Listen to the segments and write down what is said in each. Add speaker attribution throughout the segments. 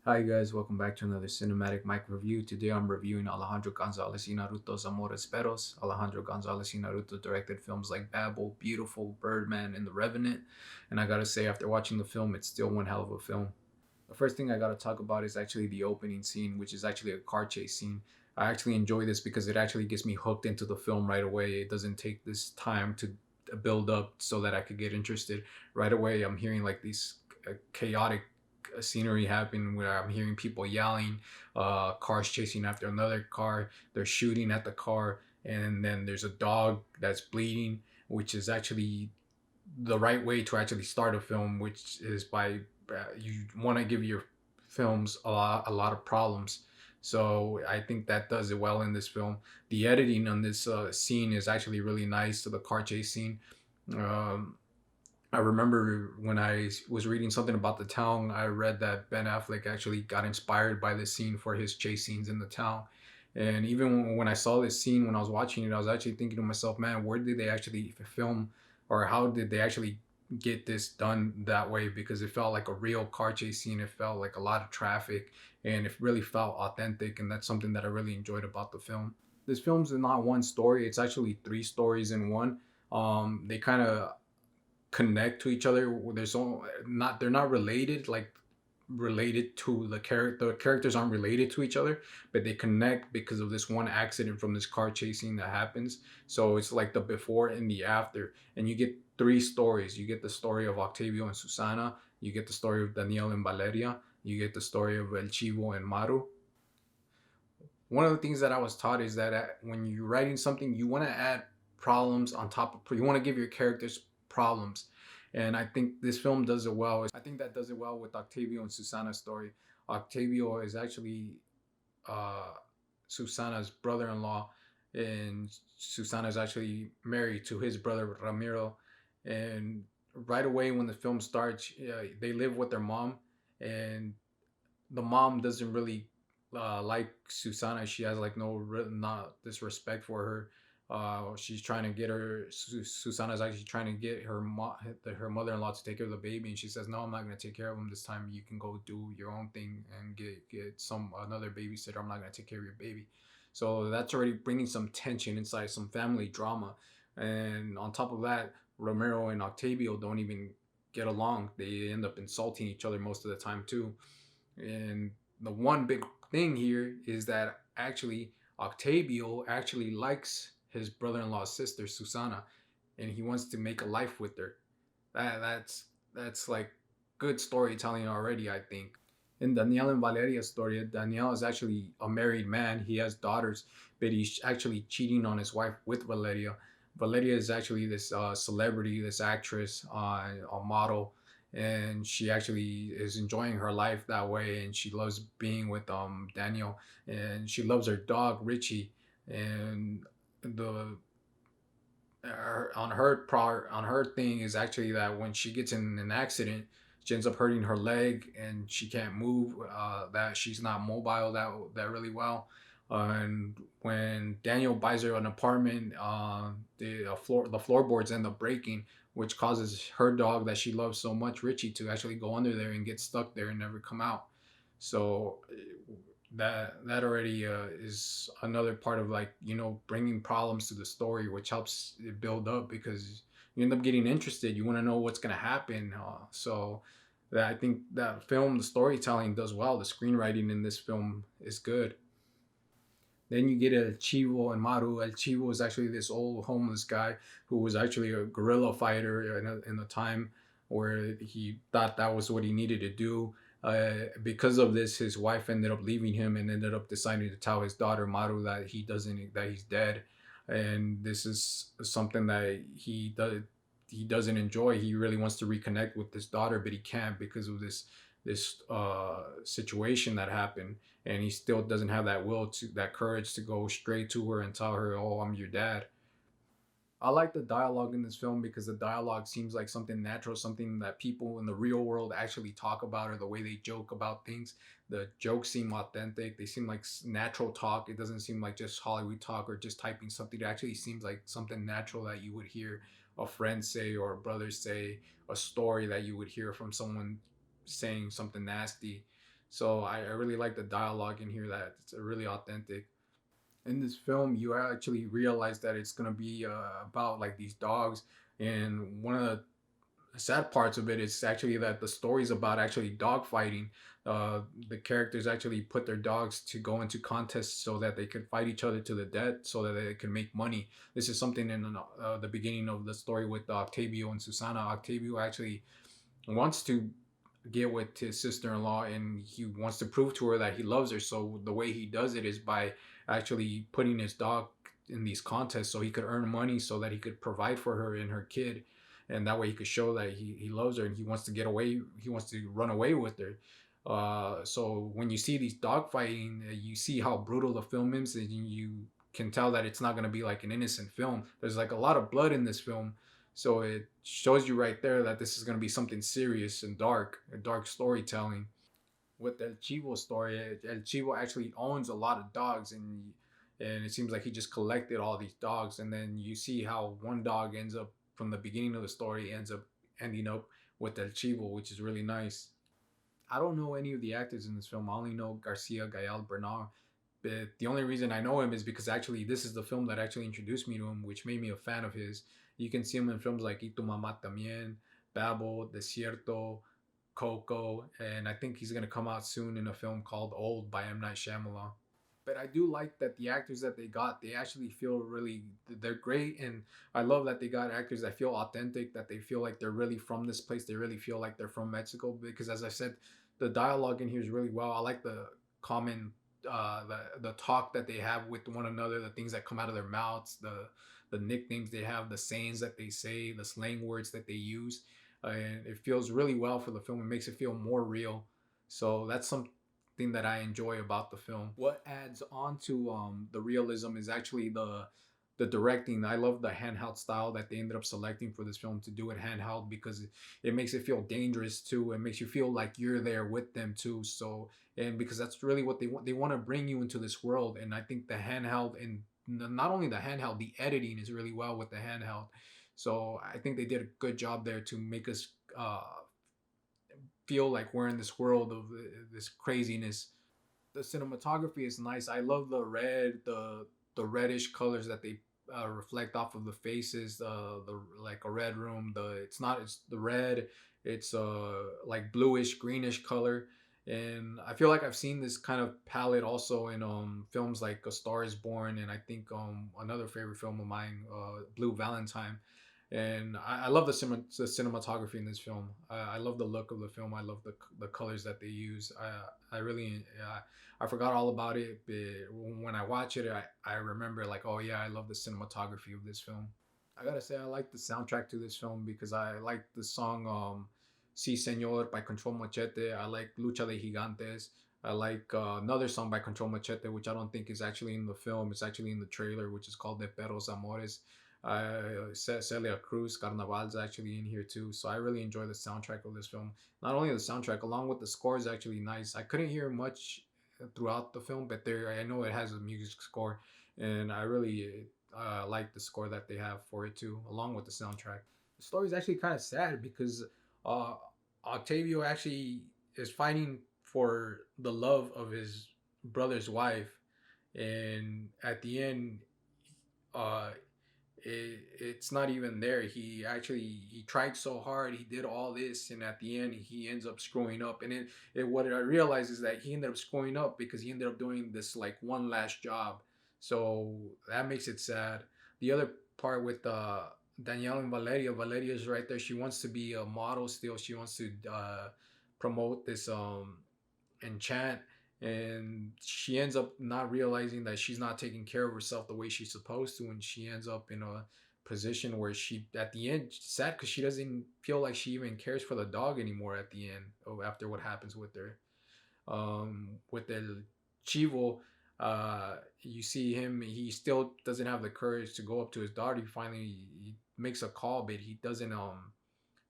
Speaker 1: Hi guys, welcome back to another cinematic mic review. Today I'm reviewing Alejandro Gonzalez Inarritu's Amores Perros. Alejandro Gonzalez Inarritu directed films like Babel, Beautiful, Birdman, and The Revenant. And I gotta say, after watching the film, it's still one hell of a film. The first thing I gotta talk about is actually the opening scene, which is actually a car chase scene. I actually enjoy this because it actually gets me hooked into the film right away. It doesn't take this time to build up so that I could get interested. Right away, I'm hearing like these chaotic scenery happen where I'm hearing people yelling, cars chasing after another car, they're shooting at the car, and then there's a dog that's bleeding, which is actually the right way to actually start a film, which is by you want to give your films a lot of problems. So I think that does it well in this film. The editing on this scene is actually really nice to the car chase scene. Um, I remember when I was reading something about the town, I read that Ben Affleck actually got inspired by this scene for his chase scenes in the town. And even when I saw this scene, when I was watching it, I was actually thinking to myself, man, where did they actually film, or how did they actually get this done that way? Because it felt like a real car chase scene. It felt like a lot of traffic, and it really felt authentic. And that's something that I really enjoyed about the film. This film's not one story, it's actually three stories in one. They kind of connect to each other. There's all not they're not related like related to the character. The characters aren't related to each other, but they connect because of this one accident from this car chasing that happens. So it's like the before and the after, and you get three stories. You get the story of Octavio and Susana. You get the story of Daniel and Valeria. You get the story of El Chivo and Maru. One of the things that I was taught is that when you're writing something, you want to add problems on top of, you want to give your characters problems. And I think this film does it well. I think that does it well with Octavio and Susana's story. Octavio is actually uh, Susana's brother-in-law, and Susana is actually married to his brother Ramiro. And right away when the film starts, they live with their mom, and the mom doesn't really like Susana. She has like not this respect for her. She's trying to get her. Susana's actually trying to get her mother-in-law to take care of the baby, and she says, "No, I'm not gonna take care of him this time. You can go do your own thing and get some another babysitter. I'm not gonna take care of your baby." So that's already bringing some tension inside, some family drama, and on top of that, Romero and Octavio don't even get along. They end up insulting each other most of the time too. And the one big thing here is that actually Octavio actually likes his brother-in-law's sister Susana, and he wants to make a life with her. That's like good storytelling already, I think. In Daniel and Valeria's story, Daniel is actually a married man. He has daughters, but he's actually cheating on his wife with Valeria. Valeria is actually this celebrity, this actress, a model, and she actually is enjoying her life that way. And she loves being with Daniel, and she loves her dog Richie. And the on her thing is actually that when she gets in an accident, she ends up hurting her leg and she can't move. That she's not mobile that really well. And when Daniel buys her an apartment, the floorboards end up breaking, which causes her dog that she loves so much, Richie, to actually go under there and get stuck there and never come out. So that already is another part of, like, bringing problems to the story, which helps it build up because you end up getting interested. You want to know what's going to happen. So that I think that film, the storytelling does well. The screenwriting in this film is good. Then you get El Chivo and Maru. El Chivo is actually this old homeless guy who was actually a guerrilla fighter in a time where he thought that was what he needed to do. Because of this, his wife ended up leaving him and ended up deciding to tell his daughter Maru that he's dead, and this is something that he doesn't enjoy. He really wants to reconnect with his daughter, but he can't because of this situation that happened, and he still doesn't have that courage to go straight to her and tell her, "Oh, I'm your dad." I like the dialogue in this film because the dialogue seems like something natural, something that people in the real world actually talk about, or the way they joke about things. The jokes seem authentic. They seem like natural talk. It doesn't seem like just Hollywood talk or just typing something. It actually seems like something natural that you would hear a friend say or a brother say, a story that you would hear from someone saying something nasty. So I really like the dialogue in here, that it's really authentic. In this film, you actually realize that it's gonna be about like these dogs, and one of the sad parts of it is actually that the story's about actually dog fighting. Uh, the characters actually put their dogs to go into contests so that they could fight each other to the death, so that they can make money. This is something in the beginning of the story with Octavio and Susana. Octavio actually wants to get with his sister-in-law, and he wants to prove to her that he loves her. So the way he does it is by actually putting his dog in these contests so he could earn money, so that he could provide for her and her kid, and that way he could show that he loves her, and he wants to get away, he wants to run away with her. So when you see these dog fighting, you see how brutal the film is, and you can tell that it's not going to be like an innocent film. There's like a lot of blood in this film, so it shows you right there that this is going to be something serious and dark, a dark storytelling. With El Chivo story, El Chivo actually owns a lot of dogs, and it seems like he just collected all these dogs. And then you see how one dog ends up, from the beginning of the story, ends up ending up with El Chivo, which is really nice. I don't know any of the actors in this film. I only know Garcia Gael Bernal. But the only reason I know him is because actually this is the film that actually introduced me to him, which made me a fan of his. You can see him in films like Y Tu Mamá También, Babel, Desierto, Coco, and I think he's gonna come out soon in a film called Old by M. Night Shyamalan. But I do like that the actors that they got, they actually feel really, they're great, and I love that they got actors that feel authentic, that they feel like they're really from this place, they really feel like they're from Mexico. Because as I said, the dialogue in here is really well. I like the common, the talk that they have with one another, the things that come out of their mouths, the nicknames they have, the sayings that they say, the slang words that they use, and it feels really well for the film. It makes it feel more real. So that's something that I enjoy about the film. What adds on to the realism is actually the directing. I love the handheld style that they ended up selecting for this film, to do it handheld, because it makes it feel dangerous too. It makes you feel like you're there with them too. So, and because that's really what they want. They want to bring you into this world, and I think the handheld, and not only the handheld, the editing is really well with the handheld. So I think they did a good job there to make us feel like we're in this world of this craziness. The cinematography is nice. I love the red, the reddish colors that they reflect off of the faces. The like a red room. It's the red. It's like bluish greenish color, and I feel like I've seen this kind of palette also in films like A Star Is Born, and I think another favorite film of mine, Blue Valentine. And I love the cinematography in this film. I love the look of the film. I love the colors that they use. I really I forgot all about it, but when I watch it, I remember like, oh yeah, I love the cinematography of this film. I gotta say, I like the soundtrack to this film because I like the song "Si Señor" by Control Machete. I like "Lucha de Gigantes." I like another song by Control Machete, which I don't think is actually in the film. It's actually in the trailer, which is called "De Perros Amores." Celia Cruz Carnaval's actually in here too, so I really enjoy the soundtrack of this film. Not only the soundtrack, along with the score is actually nice. I couldn't hear much throughout the film, but there I know it has a music score, and I really like the score that they have for it too, along with the soundtrack. The story is actually kind of sad because uh, Octavio actually is fighting for the love of his brother's wife, and at the end, uh, it's not even there. He tried so hard, he did all this, and at the end he ends up screwing up. And what I realized is that he ended up screwing up because he ended up doing this like one last job. So that makes it sad. The other part with Danielle and Valeria is right there. She wants to be a model still. She wants to promote this enchant, and she ends up not realizing that she's not taking care of herself the way she's supposed to, and she ends up in a position where she at the end sad because she doesn't feel like she even cares for the dog anymore at the end after what happens with her. With El Chivo, you see him, he still doesn't have the courage to go up to his daughter. He makes a call, but he doesn't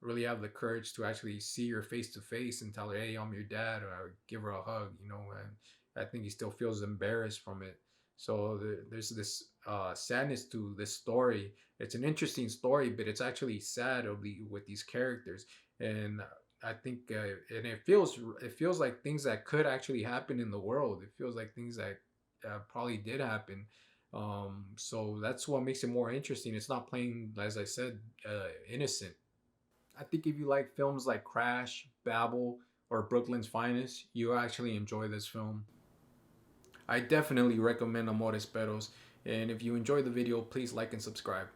Speaker 1: really have the courage to actually see her face to face and tell her, "Hey, I'm your dad," or give her a hug, you know. And I think he still feels embarrassed from it. So there's this sadness to this story. It's an interesting story, but it's actually sad with these characters. And I think, and it feels like things that could actually happen in the world. It feels like things that probably did happen. So that's what makes it more interesting. It's not playing, as I said, innocent. I think if you like films like Crash, Babel, or Brooklyn's Finest, you actually enjoy this film. I definitely recommend Amores Perros. And if you enjoy the video, please like and subscribe.